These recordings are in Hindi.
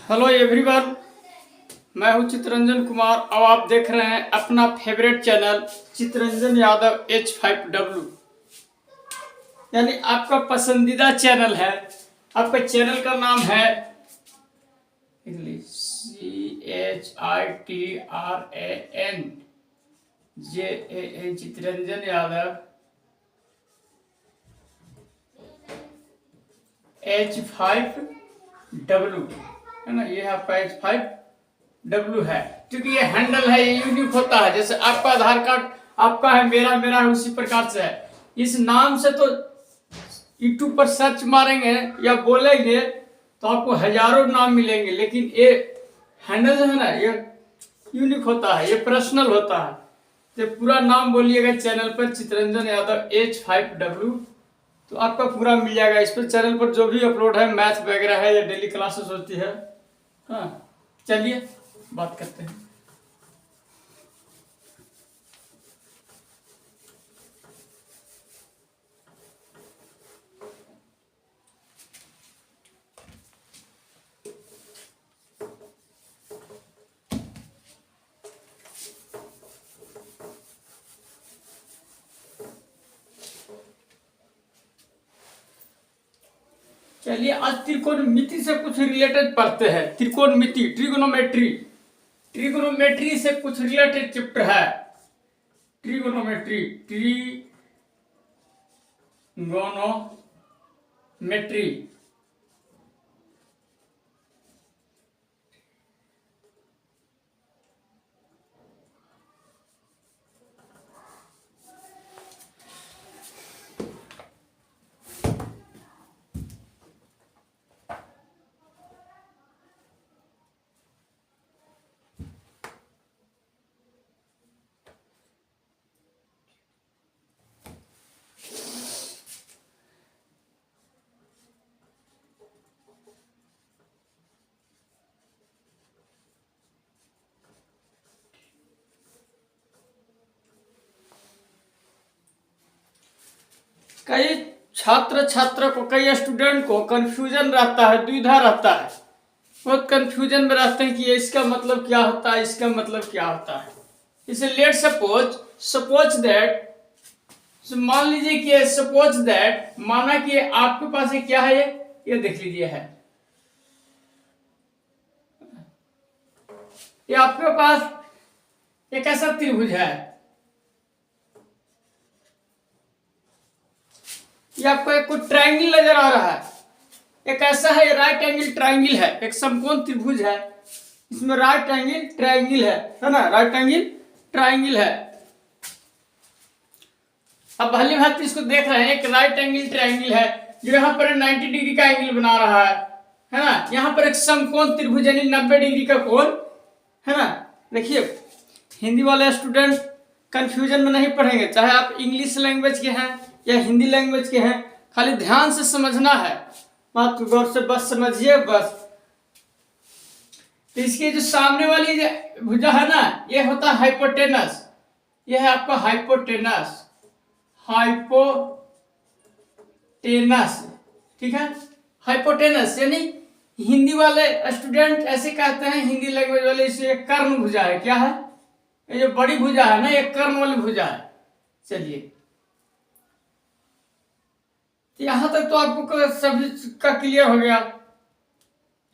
हेलो एवरीवन, मैं हूं चितरंजन कुमार और आप देख रहे हैं अपना favourite channel Chitranjan Yadav H5W, यानी आपका पसंदीदा चैनल है। आपका चैनल का नाम है CHITRANJAN चितरंजन यादव H5W, है ना। ये आपका H5W है, क्योंकि ये हैंडल है, ये यूनिक होता है। जैसे आपका आधार कार्ड आपका है, मेरा मेरा है, उसी प्रकार से है। इस नाम से तो यूट्यूब पर सर्च मारेंगे या बोलेंगे तो आपको हजारों नाम मिलेंगे, लेकिन ये हैंडल जो है ना, ये यूनिक होता है, ये पर्सनल होता है। तो पूरा नाम बोलिएगा चैनल पर चितरंजन यादव H5W, तो आपका पूरा मिल जाएगा। इस पर चैनल पर जो भी अपलोड है, मैथ वगैरह है या डेली क्लासेस होती है। हाँ, चलिए बात करते हैं। चलिए आज त्रिकोणमिति से कुछ रिलेटेड पढ़ते हैं। त्रिकोणमिति, ट्रिगोनोमेट्री, ट्रिगोनोमेट्री से कुछ रिलेटेड चैप्टर है। Trigonometry, trigonometry. कई छात्र को, कई स्टूडेंट को कंफ्यूजन रहता है, दुविधा रहता है, बहुत कंफ्यूजन में रहते हैं कि ये इसका मतलब क्या होता है, इसका मतलब क्या होता है। इसे लेट सपोज दैट, मान लीजिए कि सपोज दैट, माना कि आपके पास ये क्या है, ये देख लीजिए है, ये आपके पास एक ऐसा त्रिभुज है, ये आपको एक कोई ट्रायंगल नजर आ रहा है। एक ऐसा है, राइट एंगल ट्रायंगल है, एक समकोण त्रिभुज है, इसमें राइट एंगल ट्रायंगल है ना, राइट एंगल ट्रायंगल है। अब भली भांति इसको देख रहे हैं, एक राइट एंगल ट्रायंगल है जो यहाँ पर 90 डिग्री का एंगल बना रहा है ना। यहाँ पर एक समकोण त्रिभुज यानी 90 डिग्री का कोण है ना। देखिए, हिंदी वाले स्टूडेंट कंफ्यूजन में नहीं पढ़ेंगे, चाहे आप इंग्लिश लैंग्वेज के हैं या हिंदी लैंग्वेज के हैं, खाली ध्यान से समझना है, बात को गौर से बस समझिए बस। तो इसके जो सामने वाली जो भुजा है ना, ये होता है हाइपोटेनस, ये है आपका हाइपोटेनस, हाइपोटेनस, ठीक है। हाइपोटेनस यानी हिंदी वाले स्टूडेंट ऐसे कहते हैं, हिंदी लैंग्वेज वाले, इसे कर्ण भुजा है। क्या है ये जो बड़ी भुजा है ना, ये कर्ण वाली भुजा है। चलिए, यहां तक तो आपको सभी का क्लियर हो गया।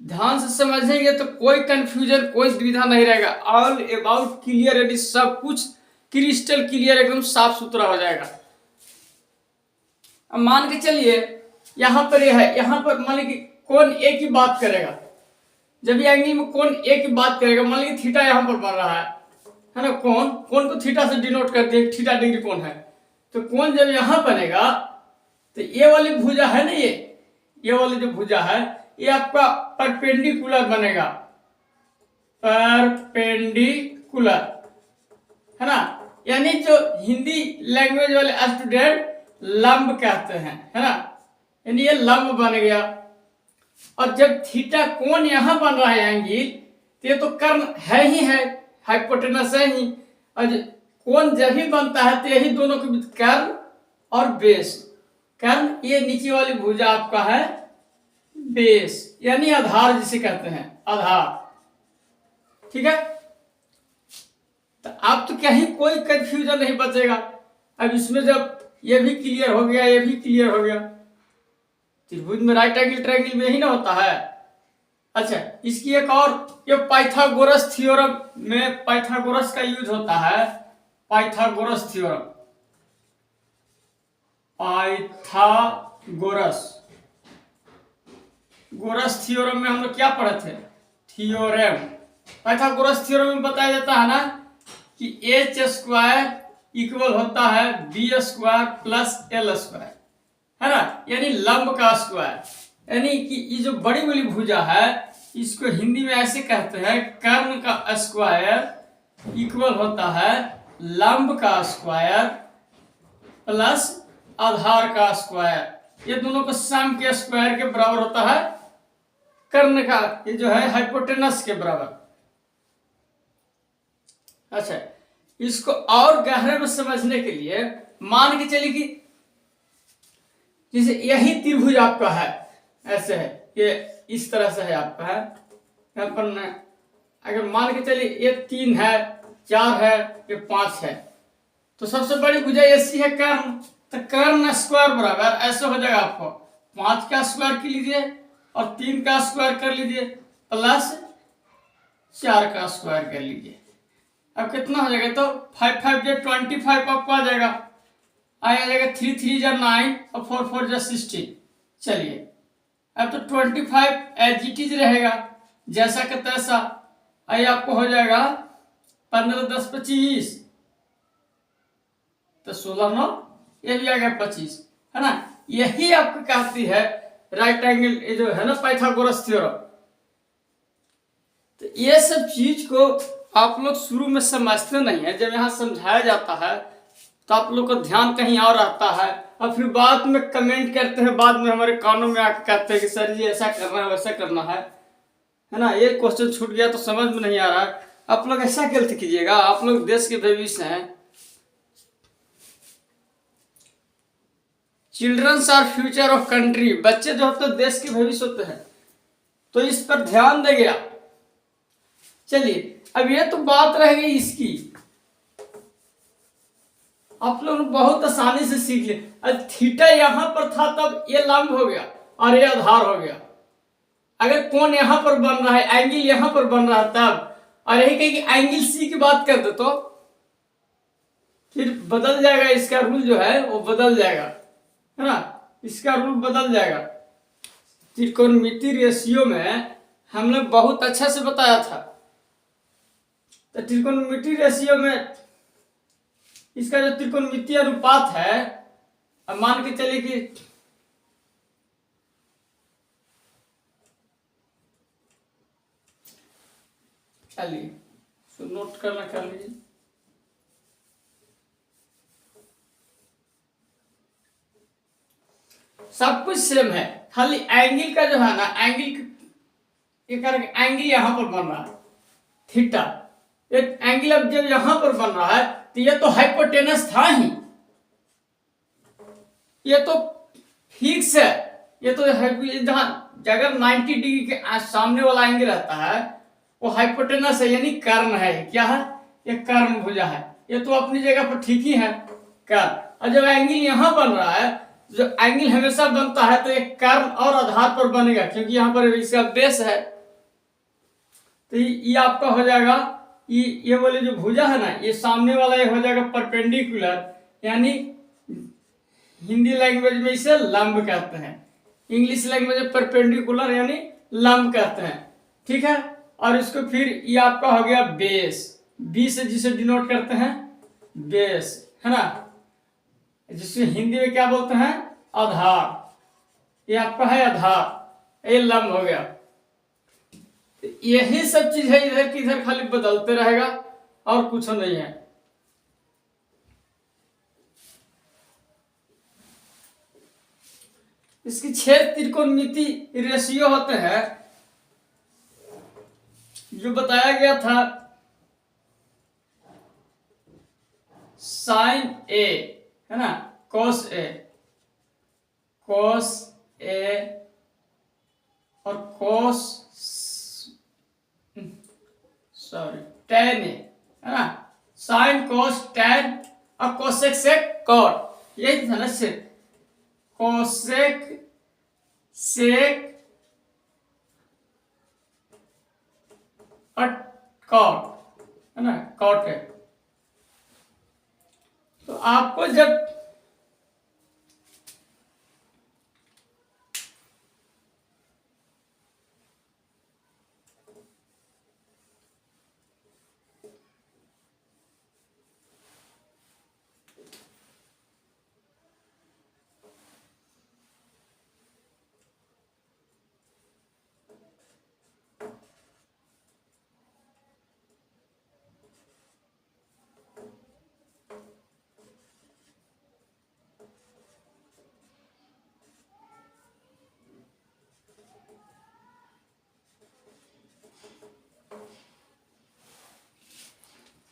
ध्यान से समझेंगे तो कोई कंफ्यूजन, कोई दुविधा नहीं रहेगा। ऑल अबाउट क्लियर, यदि सब कुछ क्रिस्टल क्लियर, एकदम साफ सुथरा हो जाएगा। अब मान के चलिए यहां पर यह है, यहां पर मान लीजिए कोण ए की बात करेगा, जब ये एंगल में कोण ए की बात करेगा, मान लीजिए थीटा यहां पर बन रहा है ना, कोण को थीटा से डिनोट करते हैं, थीटा डिग्री कोण है। तो कोण जब यहां बनेगा तो ये वाली भुजा है ना, ये वाली जो भुजा है, ये आपका परपेंडिकुलर बनेगा, परपेंडिकुलर, है ना। यानी जो हिंदी लैंग्वेज वाले स्टूडेंट लंब कहते हैं, है ना, यानी ये लंब बन गया। और जब थीटा कोण यहां बन रहा है एंगल, तो ये तो कर्ण है ही है, हाइपोटेनस है ही। और कोण जब भी बनता है तो यही दोनों के बीच कर्ण और बेस, कर्ण ये नीचे वाली भुजा आपका है बेस यानी आधार जिसे कहते हैं, आधार। ठीक है, तो अब तो क्या ही कोई कंफ्यूजन नहीं बचेगा। अब इसमें जब ये भी क्लियर हो गया, ये भी क्लियर हो गया, त्रिभुज में राइट एंगल ट्रायंगल में यही ना होता है। अच्छा, इसकी एक और, ये पाइथागोरस थ्योरम में पाइथागोरस का यूज होता है। पाइथागोरस थ्योरम, पाइथागोरस गोरस थ्योरम में हम लोग क्या पढ़े थे? थ्योरम। पाइथागोरस थ्योरम में बताया जाता है ना कि एच स्क्वायर इक्वल होता है B square plus L square, है ना, यानी लंब का स्क्वायर। यानी कि ये जो बड़ी वाली भुजा है इसको हिंदी में ऐसे कहते हैं, कर्ण का स्क्वायर इक्वल होता है लंब का स्क्वायर प्लस आधार का स्क्वायर। ये दोनों को सम के स्क्वायर के बराबर होता है कर्ण का, ये जो है हाइपोटेनस के बराबर। अच्छा, इसको और गहरे में समझने के लिए मान के चलिए कि जैसे यही त्रिभुज आपका है, ऐसे है, ये इस तरह से है आपका है, यहाँ पर अगर मान के चलिए ये 3 है, 4 है, ये 5 है, तो सबसे बड़ी भुजा ऐसी है कर्ण, तो कर्ण स्क्वायर बराबर ऐसे हो जाएगा आपको 5 का स्क्वायर कर लीजिए और 3 का स्क्वायर कर लीजिए प्लस 4 का स्क्वायर कर लीजिए। अब कितना हो जाएगा? तो 5 5 जो 25 आपको आ जाएगा, आ जाएगा 3 3 जा 9 और 4 4 जा 16। चलिए, अब तो 25 एज इट इज रहेगा जैसा का तैसा। आइए आपको हो जाएगा 15 10 25, तो 16 9, ये भी आ गया 25, है ना। यही आपको कहती है राइट एंगल, ये जो है ना पाइथागोरस थ्योरम। तो ये सब चीज को आप लोग शुरू में समझते नहीं है, जब यहाँ समझाया जाता है तो आप लोग को ध्यान कहीं और आता है, और फिर बाद में कमेंट करते हैं, बाद में हमारे कानों में आके कहते हैं कि सर जी ऐसा करना है वैसा करना है ना। ये क्वेश्चन छूट गया तो समझ में नहीं आ रहा है। आप लोग ऐसा गलत कीजिएगा, आप लोग देश के भविष्य हैं। Childrens are future of country, बच्चे जो होते हैं देश के भविष्य होते हैं, तो इस पर ध्यान देंगे आप। चलिए, अब ये तो बात रह गई इसकी, आप लोग बहुत आसानी से सीख लिए। अब थीटा यहां पर था तब ये लंब हो गया और ये आधार हो गया। अगर कोण यहां पर बन रहा है, एंगल यहां पर बन रहा है तब, और यही कहीं एंगल सी की बात कर दे तो फिर बदल जाएगा, इसका रूल जो है वो बदल जाएगा, है ना, इसका रूल बदल जाएगा। त्रिकोणमिति रेशियो में हमने बहुत अच्छा से बताया था। तो त्रिकोणमिति रेशियो में इसका जो त्रिकोणमितीय अनुपात है, अब मान के चलिए कि चलिए तो नोट करना कर लीजिए। सब कुछ सेम है, खाली एंगल का जो है ना, एंगल एंगल यहां पर बन रहा है थीटा, एक एंगल अब जब यहां पर बन रहा है तो ये तो हाइपोटेनस था ही, ये तो फिक्स है। ये तो जहां अगर 90 डिग्री के सामने वाला एंगल रहता है वो हाइपोटेनस है, यानी कर्ण है। क्या है? ये कर्ण भुजा है, ये तो अपनी जगह पर ठीक ही है कर्ण। और जब एंगल यहां बन रहा है, जो एंगल हमेशा बनता है तो एक कर्ण और आधार पर बनेगा, क्योंकि यहां पर इसका बेस है। तो ये आपका हो जाएगा, ये वाले जो भुजा है ना, ये सामने वाला ये हो जाएगा परपेंडिकुलर, यानी हिंदी लैंग्वेज में इसे लंब कहते हैं, इंग्लिश लैंग्वेज में परपेंडिकुलर यानी लंब कहते हैं। ठीक है, और इसको फिर ये आपका हो गया बेस, बी से जिसे डिनोट करते हैं बेस, है ना, जिसे हिंदी में क्या बोलते हैं? आधार। ये आपका है आधार, ये लंब हो गया। यही सब चीज है, इधर की इधर खाली बदलते रहेगा और कुछ नहीं है। इसकी 6 त्रिकोणमिति रेशियो होते हैं, जो बताया गया था। साइन ए, है ना, कोस ए, कोस ए कोस सॉरी tan है ना, साइन कोस tan और कोसेक सेक कॉट, यही था ना सिर्फ कोसेक सेक और कॉट है ना, कॉट है। तो आपको जब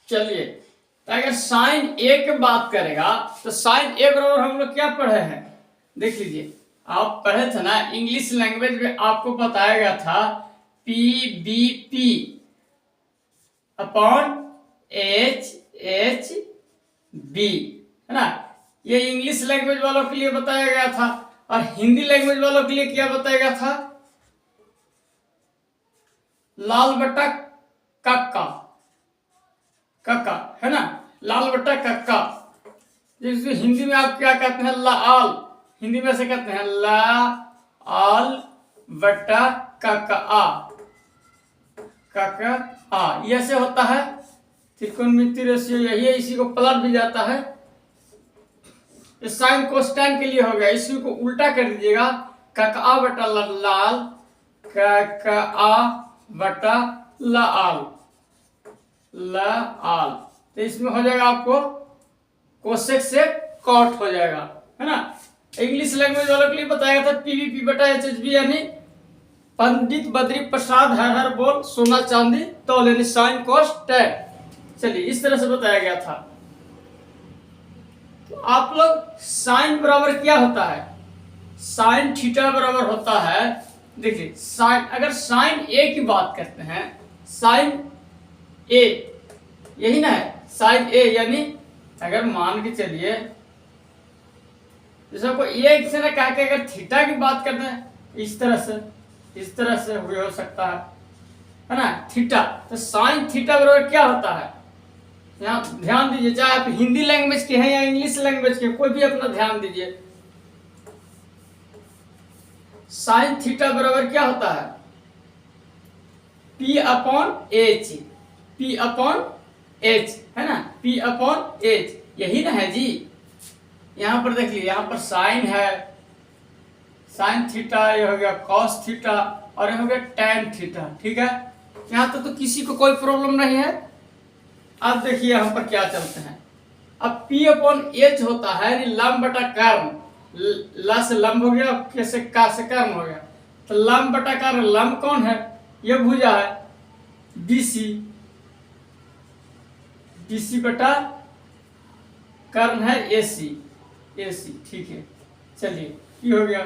चलिए, तो अगर साइन ए की बात करेगा तो साइन ए बराबर हम लोग क्या पढ़े हैं, देख लीजिए। आप पढ़े थे ना इंग्लिश लैंग्वेज में, आपको बताया गया था P B P upon H H B, है ना। ये इंग्लिश लैंग्वेज वालों के लिए बताया गया था, और हिंदी लैंग्वेज वालों के लिए क्या बताया गया था, लाल बट्टा कक्का, कक्का है ना, लाल बट्टा कक्का। जिसको हिंदी में आप क्या कहते हैं, लाल, हिंदी में से कहते हैं ला आल बट्टा कक्का, कक्का आ, ये से होता है त्रिकोणमिति रेशियो, यही है, इसी को पलट भी जाता है। साइन कोस्टैन के लिए हो गया, इसी को उल्टा कर दीजिएगा, कक्का बटा लाल, कक्का बटा लाल, लाल, तो इसमें हो जाएगा आपको कोसेक से कॉट हो जाएगा, है ना। इंग्लिश लैंग्वेज वालों के लिए बताया था पीवीपी बटा एचएचबी, यानी पंडित बद्री प्रसाद हर हर बोल सोना चांदी तौल, यानी साइन कोस टैन। चलिए, इस तरह से बताया गया था। तो आप लोग साइन बराबर क्या होता है, साइन थीटा बराबर होता है, देखिए साइन, अगर साइन ए की बात करते हैं, साइन ए यही ना है, साइन ए, यानी अगर मान के चलिए जैसे को एक से ना कहा कि अगर थीटा की बात करते हैं, इस तरह से हो सकता है ना, थीटा। तो साइन थीटा बराबर क्या होता है, यहाँ ध्यान दीजिए, चाहे आप हिंदी लैंग्वेज के हैं या इंग्लिश लैंग्वेज के, कोई भी अपना ध्यान दीजिए। साइन थीटा बराबर क्या होता है, P upon H, P upon H, है ना, P अपॉन एच, यही ना है जी। यहां पर देख लीजिए, यहां पर साइन है, साइन थीटा, ये हो गया कॉस थीटा, और ये हो गया टैन थीटा, ठीक है। यहां तो किसी को कोई प्रॉब्लम नहीं है। अब देखिए यहां पर क्या चलते हैं, अब P अपॉन एच होता है लंब बटा कर्म, ला से लंब हो गया, कैसे का से कर्म हो गया, तो लंब बटा कर्म, लंब कौन है, ये भुजा है BC, BC बटा कर्म है AC, AC, ठीक है। चलिए, ये हो गया,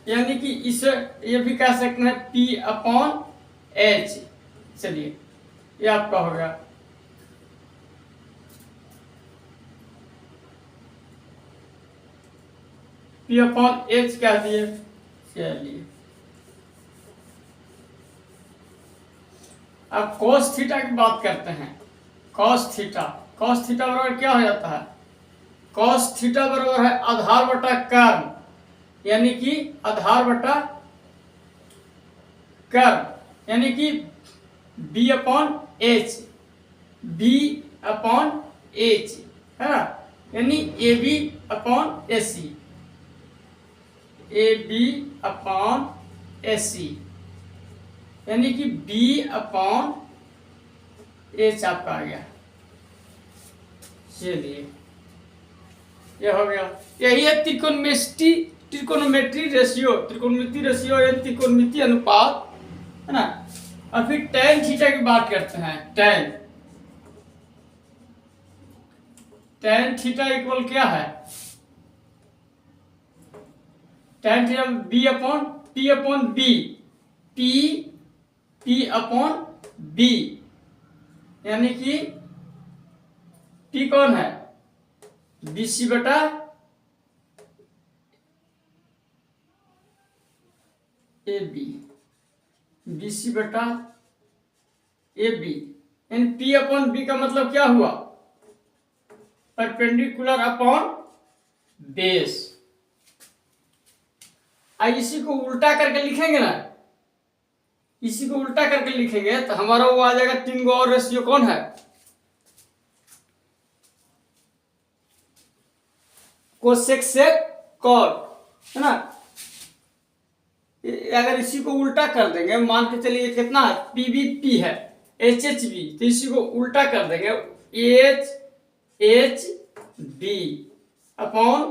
यानी कि इसे ये भी कह सकते हैं P अपॉन एच। चलिए, ये आपका हो गया। P अपॉन एच कह दिए। चलिए, अब cos थीटा की बात करते हैं, cos थीटा, cos थीटा बराबर क्या हो जाता है, cos थीटा बराबर है आधार बटा कर्म, यानी कि आधार बटा कर्म, यानी कि B upon H, B upon H, है ना, यानी AB upon AC, AB upon AC, यानी कि B अपॉन एच आपका आ गया। चलिए, ये हो गया, यही है त्रिकोणमिति रेशियो, त्रिकोणमिति रेशियो यानी त्रिकोणमिति अनुपात, है ना। और फिर tan थीटा की बात करते हैं, tan थीटा इक्वल क्या है, tan theta B upon P upon B, P upon B, यानी कि P कौन है, BC बटा AB, BC बटा AB, यानी P अपॉन B का मतलब क्या हुआ, परपेंडिकुलर अपॉन बेस। इसी को उल्टा करके लिखेंगे ना, इसी को उल्टा करके लिखेंगे तो हमारा वो आ जाएगा 3 गो और रेशियो कौन है, कोसेक से कॉट, है ना। अगर इसी को उल्टा कर देंगे, मान के चलिए कितना है, PBP है, HHB, तो इसी को उल्टा कर देंगे, HHB अपॉन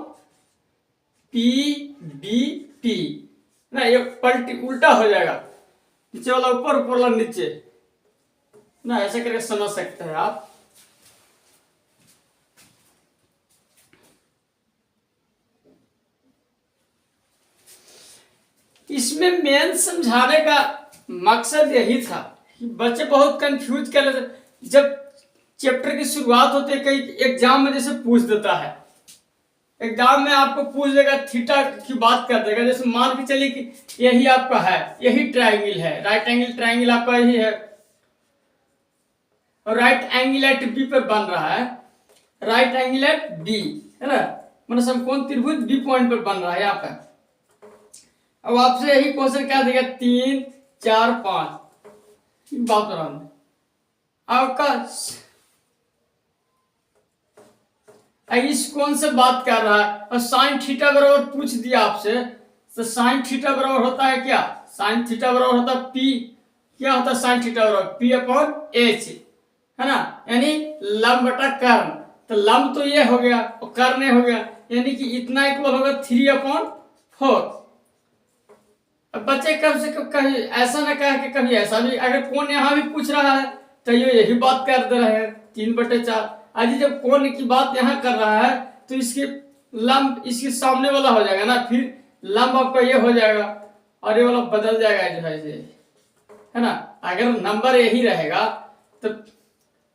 PBP ना, ये पलटी उल्टा हो जाएगा, नीचे वाला ऊपर, ऊपर वाला नीचे ना, ऐसे करके समझ सकते हैं आप। इसमें मेन समझाने का मकसद यही था कि बच्चे बहुत कंफ्यूज कर लेते, जब चैप्टर की शुरुआत होती है, कई एग्जाम में जैसे पूछ देता है, एग्जाम में आपको पूछ देगा थीटा की बात कर देगा, जैसे मान के चलिए कि यही आपका है, यही ट्रायंगल है, राइट एंगल ट्रायंगल आपका यही है, और राइट एंगल एट बी पर बन रहा है, राइट एंगल एट बी, है ना, मतलब समकोण त्रिभुज बी पॉइंट पर बन रहा है यहाँ पर। अब आपसे यही क्वेश्चन क्या देगा, 3 4 5 बात हो रहा है आपका, इस कौन से बात कर रहा है, और साइन थीटा बराबर पूछ दिया आपसे, तो साइन थीटा बराबर होता है क्या, साइन थीटा बराबर होता है P, क्या होता है साइन थीटा बराबर P अपॉन H, है ना, यानी लंब बटा कर्ण, तो लंब तो ये हो गया और कर्ण हो गया, यानी कि इतना इक्वल होगा 3/4। अब बच्चे कब से कब कभी ऐसा ना कहे कि कभी ऐसा भी, अगर कौन यहाँ भी पूछ रहा है तो ये यही बात कर दे रहे हैं 3/4। आज जब कौन की बात यहाँ कर रहा है तो इसके लंब इसके सामने वाला हो जाएगा ना, फिर लंब आपका ये हो जाएगा और ये वाला बदल जाएगा जो है ना। अगर नंबर यही रहेगा तो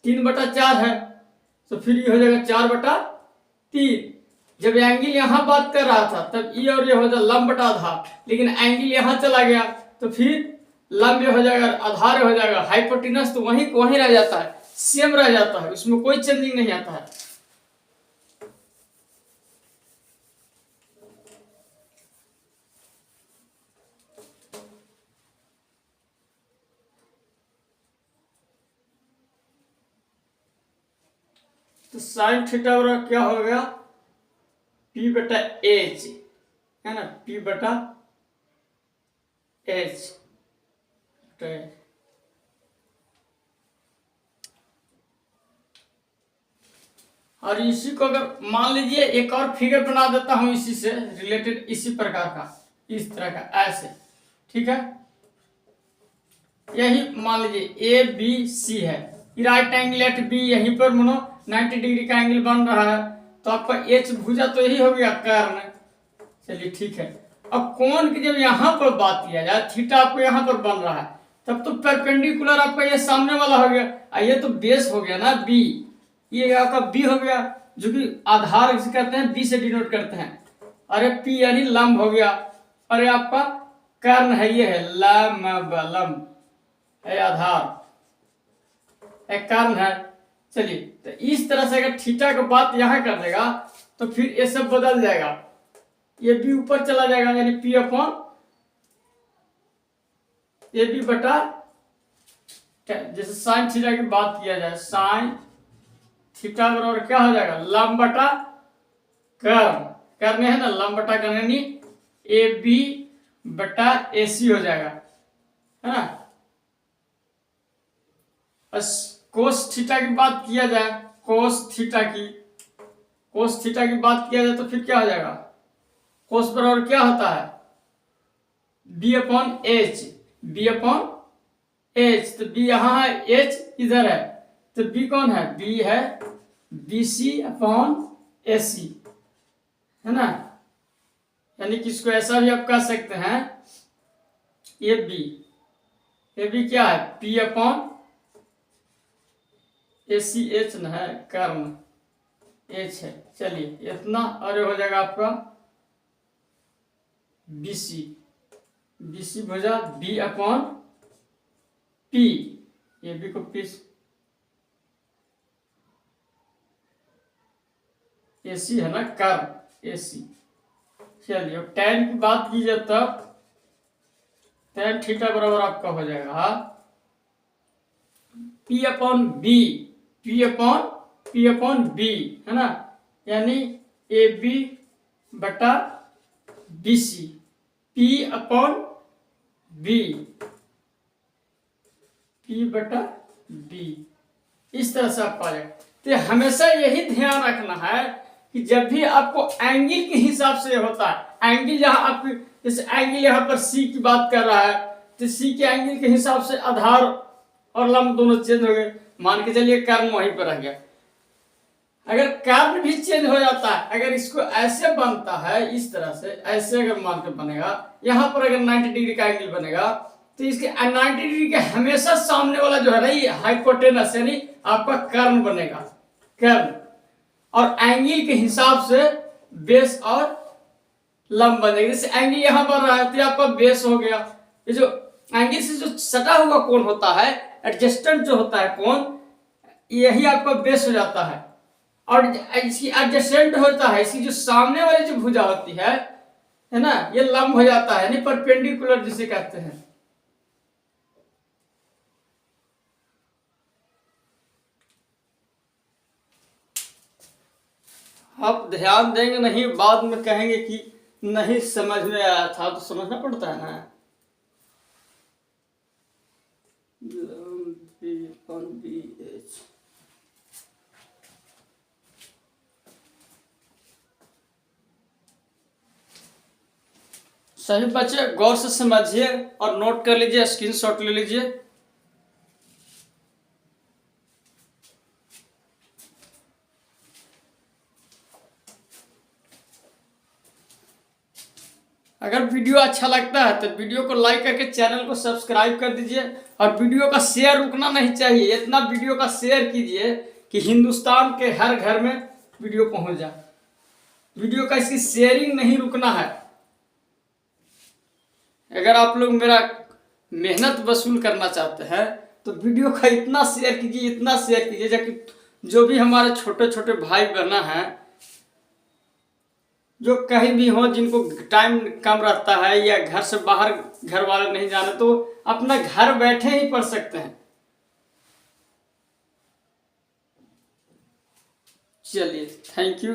3/4 है, तो फिर ये हो जाएगा 4/3। जब एंगल यहाँ बात कर रहा था तब ये और ये हो जाएगा लंब बटा आधार, लेकिन एंगल यहाँ चला गया तो फिर लंब हो जाएगा, आधार हो जाएगा, हाइपोटेनस तो वहीं वहीं रह जाता है, सेम रह जाता है, उसमें कोई चेंजिंग नहीं आता है। तो साइन थीटा बराबर क्या हो गया, P/H, है ना, P/H। और इसी को अगर मान लीजिए एक और फिगर बना देता हूं इसी से रिलेटेड, इसी प्रकार का, इस तरह का, ऐसे, ठीक है। यही मान लीजिए ABC है, राइट एंगल एट बी, यहीं पर मानो 90 डिग्री का एंगल बन रहा है, तो आपका H भुजा तो यही हो गया कर्ण, चलिए ठीक है। अब कोण की जब यहाँ पर बात किया जाए, थीटा आपको यहाँ पर बन रहा है, तब तो परपेंडिकुलर आपका ये सामने वाला हो गया, ये तो बेस हो गया ना B, ये आपका B हो गया, जो कि आधार इसे कहते हैं, B से डिनोट करते हैं, अरे P यानी लंब हो गया, अरे आपका कर्ण है, ये है लंब है, आधार एक कर्ण है। चलिए तो इस तरह से अगर थीटा का बात यहाँ कर देगा तो फिर ये सब बदल जाएगा, ये भी ऊपर चला जाएगा, यानी P/AB बटा, जैसे साइन थीटा की बात किया जाए, साइन थीटा बराबर क्या हो जाएगा, लंब बटा कर्ण है ना, लंब बटा कर्ण यानी AB/AC हो जाएगा, है ना। कोस थीटा की बात किया जाए, कोस थीटा की बात किया जाए तो फिर क्या हो जाएगा, कोस बराबर क्या होता है, B/H, तो B यहाँ है, H इधर है, तो B कौन है, B है BC/AC, है ना। यानी कि इसको ऐसा भी आप कह सकते हैं ए बी, ए बी क्या है, पी अपॉन ए सी एच न है, कर्म एच है। चलिए इतना, और ये हो जाएगा आपका बी सी, बी सी भुजा B upon P, A B को पी, ए सी है ना, कर्म ए सी। चलिए अब tan की बात कीजिए तब tan थीटा बराबर आपका हो जाएगा P upon B, P upon B है ना, यानी ए बी बटा B C, P upon B, P बटा बी, इस तरह से आप पाएगा। तो हमेशा यही ध्यान रखना है कि जब भी आपको एंगल के हिसाब से होता है, एंगल जहां आप, जैसे एंगल यहाँ पर सी की बात कर रहा है, तो सी के एंगल के हिसाब से आधार और लंब दोनों चेंज हो गए। मान के चलिए कर्म वहीं पर रह गया, अगर कर्म भी चेंज हो जाता है, अगर इसको ऐसे बनता है इस तरह से, ऐसे अगर मान के बनेगा, यहाँ पर अगर 90 डिग्री का एंगल बनेगा, तो इसके 90 डिग्री के हमेशा सामने वाला जो है ना, ये हाइपोटेनस यानी आपका कर्म बनेगा, कर्म, और एंगल के हिसाब से बेस और लंब बनेगा। जैसे एंगल यहां बन रहा है तो आपका बेस हो गया, ये जो एंगल से जो सटा हुआ कोण होता है, एडजस्टेंट जो होता है कोण, यही आपका बेस हो जाता है। और इसकी एडजस्टेंट होता है, इसकी जो सामने वाली जो भुजा होती है ना, ये लंब हो जाता है, यानी परपेंडिकुलर जिसे कहते हैं। आप ध्यान देंगे नहीं, बाद में कहेंगे कि नहीं समझ में आया था, तो समझना पड़ता है ना। सभी बच्चे गौर से समझिए और नोट कर लीजिए, स्क्रीनशॉट ले लीजिए। अगर वीडियो अच्छा लगता है तो वीडियो को लाइक करके चैनल को सब्सक्राइब कर दीजिए, और वीडियो का शेयर रुकना नहीं चाहिए, इतना वीडियो का शेयर कीजिए कि हिंदुस्तान के हर घर में वीडियो पहुंच जाए। वीडियो का इसकी शेयरिंग नहीं रुकना है। अगर आप लोग मेरा मेहनत वसूल करना चाहते हैं तो वीडियो का इतना शेयर कीजिए, इतना शेयर कीजिए, ताकि जो भी हमारे छोटे छोटे भाई बहना हैं, जो कहीं भी हो, जिनको टाइम कम रहता है या घर से बाहर घर वाले नहीं जाने, तो अपना घर बैठे ही पढ़ सकते हैं। चलिए, थैंक यू।